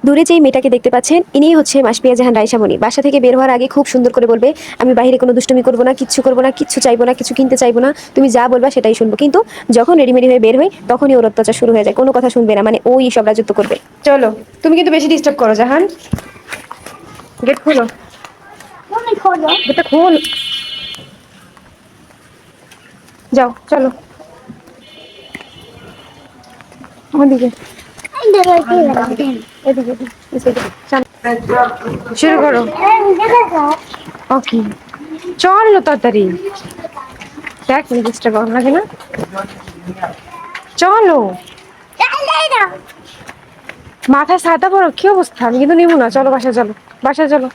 দূরে যেই মেয়েটাকে দেখতে পাচ্ছেন ইনি হচ্ছে মাসপিয়া জাহান রাইসামণি। বাসা থেকে বের হওয়ার আগে খুব সুন্দর করে বলবে, আমি বাইরে কোনো দুষ্টুমি করবো না, কিচ্ছু করবো না, কিচ্ছু চাইবো না, কিছু কিনতে চাইবো না, তুমি যা বলবা সেটাই শুনবো। কিন্তু যখন রেডিমেডি হয়ে বের হই তখনই ওর অত্যাচার শুরু হয়ে যায়, কোনো কথা শুনবে না, মানে ওই সব রাজত্ব করবে। চলো, তুমি কিন্তু বেশি ডিস্টার্ব করো জাহান। গেট খোলো, গেটটা খোল। যাও চলো আমার দিকে, এদিকে শুরু করো। ওকে চলো তাড়াতাড়ি, দেখ ডিস্টার্ব করো লাগে না, চলো। মাথায় ছাতা পড়ো, কি অবস্থা, আমি কিন্তু নিবো না। চলো বাসায় চলো, বাসায় চলো।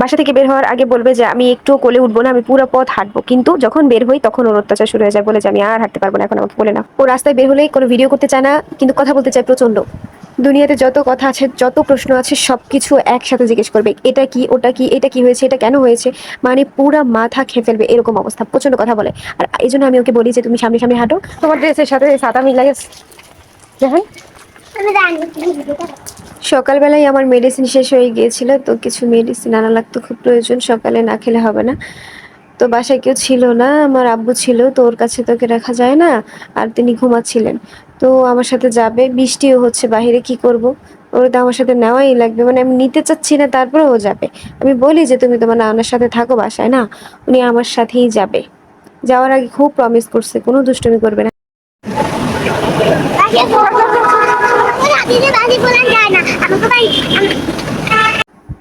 বাসা থেকে বের হওয়ার আগে বলবে যে আমি একটু কোলে উঠবো না, আমি পুরো পথ হাঁটবো। কিন্তু যখন বের হই তখন ওর অত্যাচার শুরু হয়ে যায়, বলে যে আমি আর হাঁটতে পারবো না, এখন আমাকে বলে না। ও রাস্তায় বের হলে কোনো ভিডিও করতে চায় না, কিন্তু কথা বলতে চায় প্রচন্ড। দুনিয়াতে যত কথা আছে, যত প্রশ্ন আছে, সবকিছু একসাথে জিজ্ঞেস করবে, এটা কি, ওটা কি, এটা কি হয়েছে, এটা কেন হয়েছে, মানে পুরা মাথা খেয়ে ফেলবে এরকম অবস্থা। প্রচন্ড কথা বলে। আর এই জন্য আমি ওকে বলি যে তুমি সামনে সামনে হাঁটো, তোমার ড্রেসের সাথে ছাতা মিলাই দেখেন। সকালবেলায় আমার মেডিসিন শেষ হয়ে গিয়েছিল, তো কিছু মেডিসিন আনা লাগতো, খুব প্রয়োজন, সকালে না খেলে হবে না। তো বাসায় কেউ ছিল না, আমার আব্বু ছিল, তো ওর কাছে তোকে রাখা যায় না, আর তিনি ঘুমাচ্ছিলেন। তো আমার সাথে যাবে, বৃষ্টিও হচ্ছে বাহিরে, কি করব, ওর তো আমার সাথে নেওয়াই লাগবে, মানে আমি নিতে চাচ্ছি না, তারপরে ও যাবে। আমি বলি যে তুমি তোমার নানার সাথে থাকো বাসায়, না, উনি আমার সাথেই যাবে। যাওয়ার আগে খুব প্রমিস করছে কোনো দুষ্টুমি করবে না।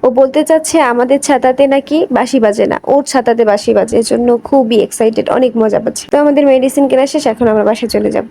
ও বলতে চাচ্ছে আমাদের ছাতাতে নাকি বাঁশি বাজে না, ওর ছাতাতে বাঁশি বাজে, এজন্য খুবই এক্সাইটেড, অনেক মজা পাচ্ছে। তো আমাদের মেডিসিন কেনা শেষ, এখন আমরা বাসায় চলে যাব।